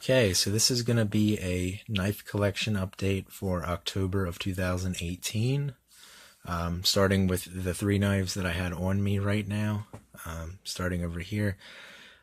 Okay, so this is going to be a knife collection update for October of 2018. Starting with the three knives that I had on me right now. Starting over here,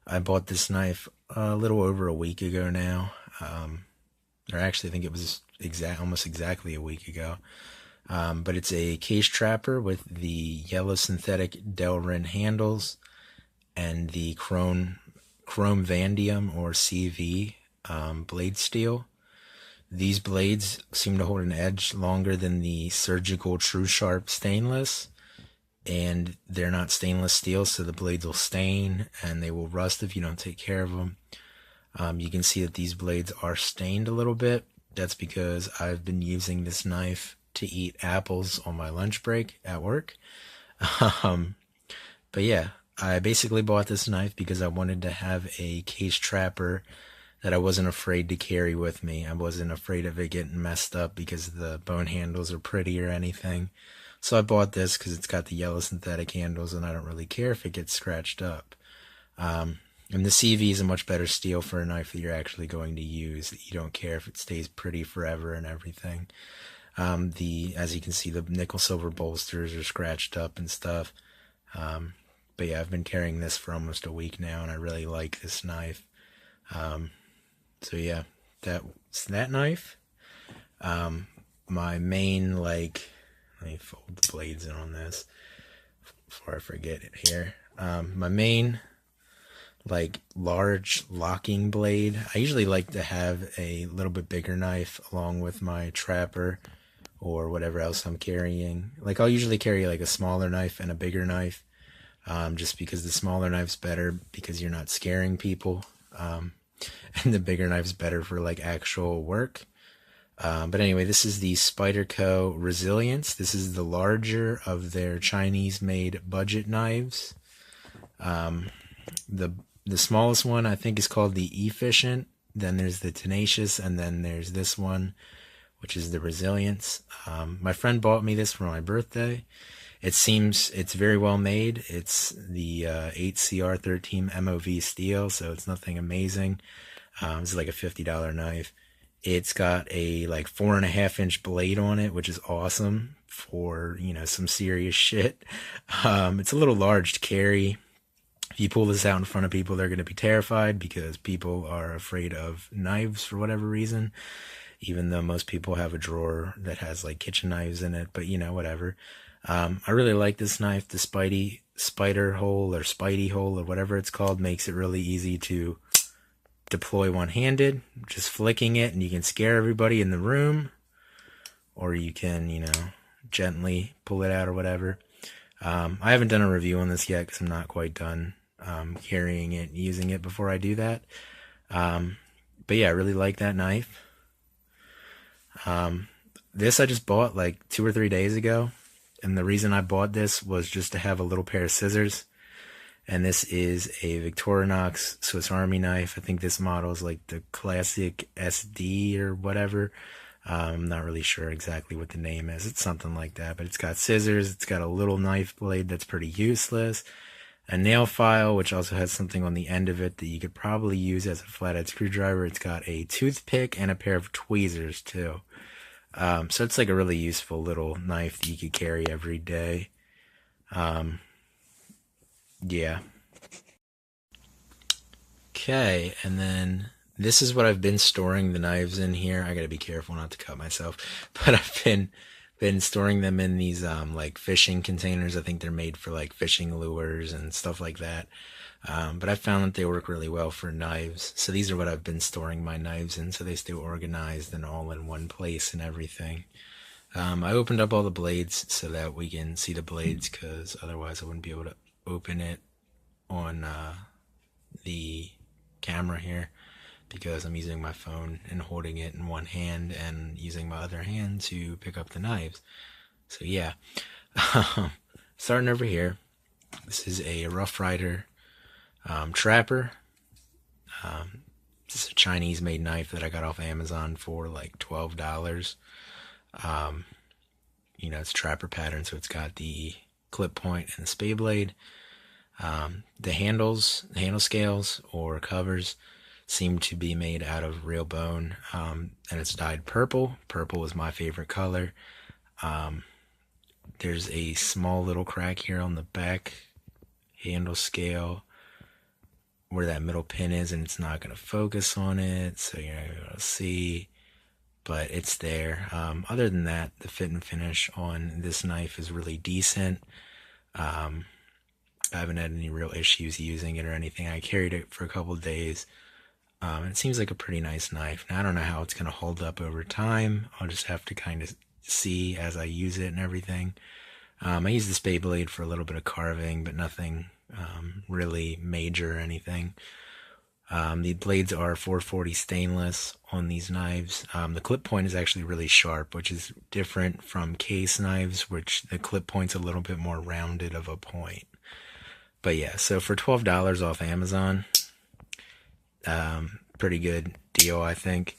I bought this knife a little over a week ago now. Or actually, I think it was almost exactly a week ago. But it's a case trapper with the yellow synthetic Delrin handles and the chrome vanadium or CV blade steel. These blades seem to hold an edge longer than the surgical True Sharp stainless, and they're not stainless steel, so the blades will stain and they will rust if you don't take care of them. You can see that these blades are stained a little bit. That's because I've been using this knife to eat apples on my lunch break at work. But yeah, I basically bought this knife because I wanted to have a case trapper that I wasn't afraid to carry with me. I wasn't afraid of it getting messed up because the bone handles are pretty or anything. So I bought this because it's got the yellow synthetic handles and I don't really care if it gets scratched up. And the CV is a much better steel for a knife that you're actually going to use. You don't care if it stays pretty forever and everything. As you can see, the nickel silver bolsters are scratched up and stuff. But yeah, I've been carrying this for almost a week now and I really like this knife. So yeah, that's that knife. My main, let me fold the blades in on this before I forget it here. My main, large locking blade. I usually like to have a little bit bigger knife along with my trapper or whatever else I'm carrying. I'll usually carry a smaller knife and a bigger knife, just because the smaller knife's better because you're not scaring people. And the bigger knife's better for actual work. But anyway, this is the Spyderco Resilience. This is the larger of their Chinese-made budget knives. The smallest one I think is called the Efficient. Then there's the Tenacious, and then there's this one, which is the Resilience. My friend bought me this for my birthday. It seems it's very well made. It's the 8CR13 MOV steel, so it's nothing amazing. It's like a $50 knife. It's got a 4.5-inch blade on it, which is awesome for, some serious shit. It's a little large to carry. If you pull this out in front of people, they're going to be terrified because people are afraid of knives for whatever reason, even though most people have a drawer that has kitchen knives in it, but whatever. I really like this knife. The spider hole or Spidey hole or whatever it's called makes it really easy to deploy one-handed, just flicking it, and you can scare everybody in the room, or you can, gently pull it out or whatever. I haven't done a review on this yet because I'm not quite done carrying it and using it before I do that. But yeah, I really like that knife. This I just bought 2 or 3 days ago, and the reason I bought this was just to have a little pair of scissors. And this is a Victorinox Swiss Army knife. I think this model is the Classic SD or whatever. I'm not really sure exactly what the name is. It's something like that, but it's got scissors. It's got a little knife blade that's pretty useless. A nail file, which also has something on the end of it that you could probably use as a flathead screwdriver. It's got a toothpick and a pair of tweezers too. So it's a really useful little knife that you could carry every day. Yeah. Okay, and then this is what I've been storing the knives in here. I gotta be careful not to cut myself, but I've been storing them in these fishing containers. I think they're made for fishing lures and stuff like that. But I found that they work really well for knives. So these are what I've been storing my knives in, so they stay organized and all in one place and everything. I opened up all the blades so that we can see the blades, because otherwise I wouldn't be able to open it on the camera here, because I'm using my phone and holding it in one hand and using my other hand to pick up the knives. So yeah, starting over here, this is a Rough Rider trapper. This is a Chinese made knife that I got off Amazon for $12. It's trapper pattern, so it's got the clip point and the spade blade. The handle scales or covers seem to be made out of real bone, and it's dyed purple. Purple is my favorite color. There's a small little crack here on the back handle scale where that middle pin is, and it's not going to focus on it, so you're not going to see, but it's there. Other than that, the fit and finish on this knife is really decent. I haven't had any real issues using it or anything. I carried it for a couple of days. It seems like a pretty nice knife. Now, I don't know how it's going to hold up over time. I'll just have to kind of see as I use it and everything. I use the spade blade for a little bit of carving, but nothing really major or anything. The blades are 440 stainless on these knives. The clip point is actually really sharp, which is different from case knives, which the clip point's a little bit more rounded of a point. But yeah, so for $12 off Amazon, pretty good deal, I think.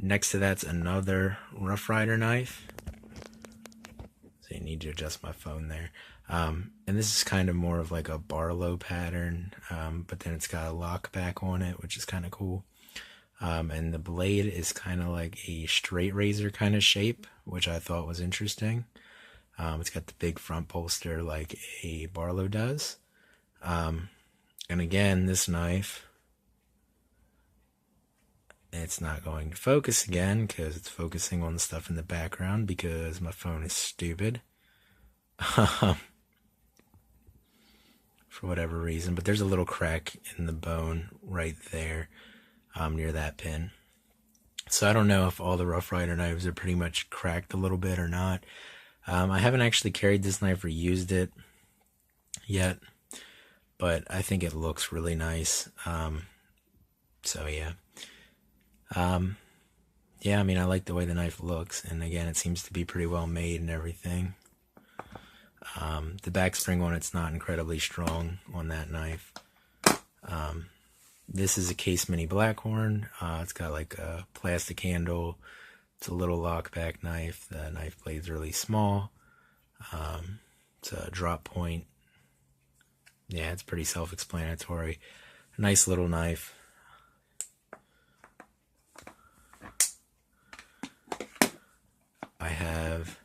Next to that's another Rough Rider knife. So you need to adjust my phone there. And this is kind of more of like a Barlow pattern, but then it's got a lock back on it, which is kind of cool. And the blade is kind of like a straight razor kind of shape, which I thought was interesting. It's got the big front bolster like a Barlow does. And again, this knife, it's not going to focus again because it's focusing on the stuff in the background because my phone is stupid. For whatever reason, but there's a little crack in the bone right there near that pin. So I don't know if all the Rough Rider knives are pretty much cracked a little bit or not. I haven't actually carried this knife or used it yet, but I think it looks really nice. So yeah. Yeah, I mean, I like the way the knife looks, and again, it seems to be pretty well made and everything. The back spring on it's not incredibly strong on that knife. This is a Case Mini Blackhorn. It's got like a plastic handle. It's a little lockback knife. The knife blade's really small. It's a drop point. Yeah, it's pretty self-explanatory. Nice little knife. I have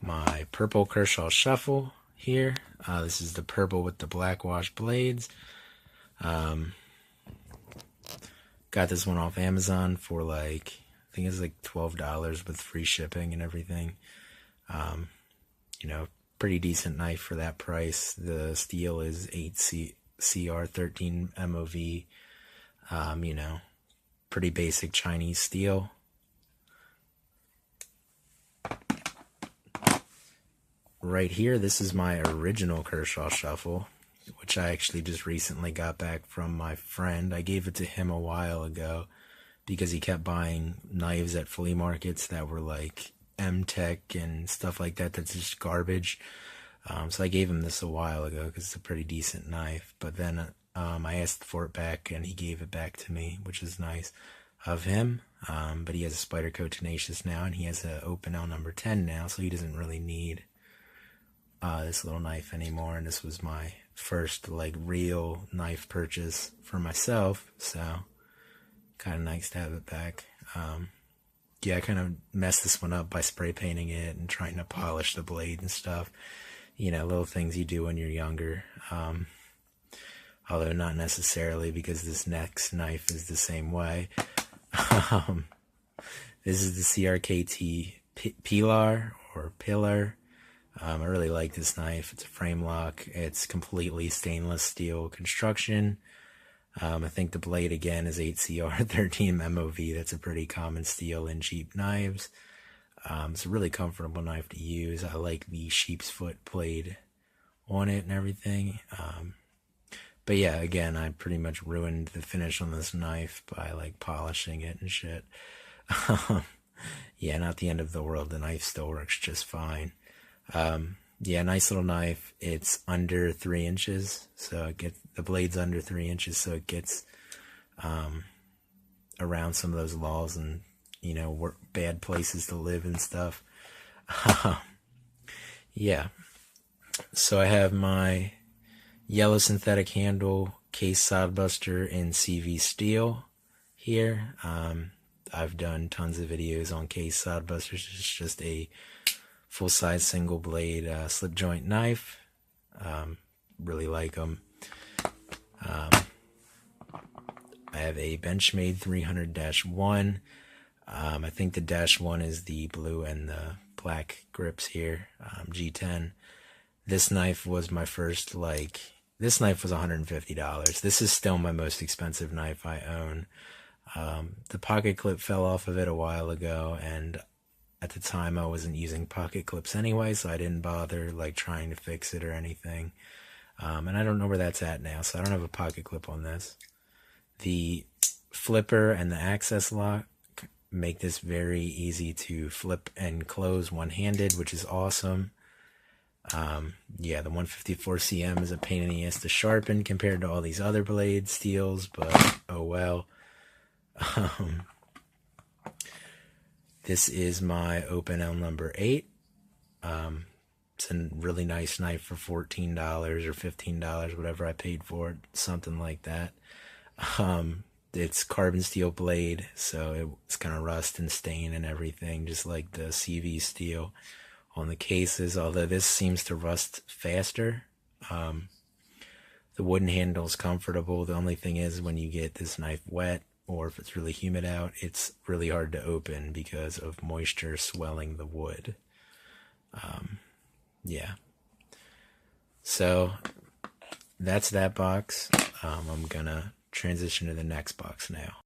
my purple Kershaw Shuffle here. This is the purple with the black wash blades. Got this one off Amazon for like, I think it's like $12 with free shipping and everything. You know, pretty decent knife for that price. The steel is 8CR13 MOV. You know, pretty basic Chinese steel. Right here, this is my original Kershaw Shuffle, which I actually just recently got back from my friend. I gave it to him a while ago because he kept buying knives at flea markets that were like M-Tech and stuff like that. That's just garbage. So I gave him this a while ago because it's a pretty decent knife. But then I asked for it back and he gave it back to me, which is nice of him. But he has a Spyderco Tenacious now, and he has an Opinel number 10 now, so he doesn't really need this little knife anymore. And this was my first like real knife purchase for myself, so kind of nice to have it back. Yeah, I kind of messed this one up by spray painting it and trying to polish the blade and stuff. You know, little things you do when you're younger. Although not necessarily, because this next knife is the same way. This is the CRKT Pilar or Pillar. I really like this knife. It's a frame lock. It's completely stainless steel construction. I think the blade again is 8CR13 MOV. That's a pretty common steel in cheap knives. It's a really comfortable knife to use. I like the sheep's foot blade on it and everything. But yeah, again, I pretty much ruined the finish on this knife by like polishing it and shit. Yeah, not the end of the world. The knife still works just fine. Yeah, nice little knife. It's under 3 inches, so it gets, the blade's under 3 inches, so it gets around some of those laws and, you know, bad places to live and stuff. Yeah, so I have my yellow synthetic handle case sodbuster in CV steel here. I've done tons of videos on case sodbusters. It's just a full-size single blade slip joint knife. Really like them. I have a Benchmade 300-1. I think the -1 is the blue and the black grips here. G10. This knife was my first, this knife was $150. This is still my most expensive knife I own. The pocket clip fell off of it a while ago, and at the time I wasn't using pocket clips anyway, so I didn't bother trying to fix it or anything. And I don't know where that's at now, so I don't have a pocket clip on this. The flipper and the access lock make this very easy to flip and close one-handed, which is awesome. Yeah, the 154 CM is a pain in the ass to sharpen compared to all these other blade steels, but oh well. This is my Opinel number 8. It's a really nice knife for $14 or $15, whatever I paid for it, something like that. It's carbon steel blade, so it's gonna rust and stain and everything, just like the CV steel on the cases, although this seems to rust faster. The wooden handle is comfortable. The only thing is, when you get this knife wet, or if it's really humid out, it's really hard to open because of moisture swelling the wood. Yeah. So that's that box. I'm gonna transition to the next box now.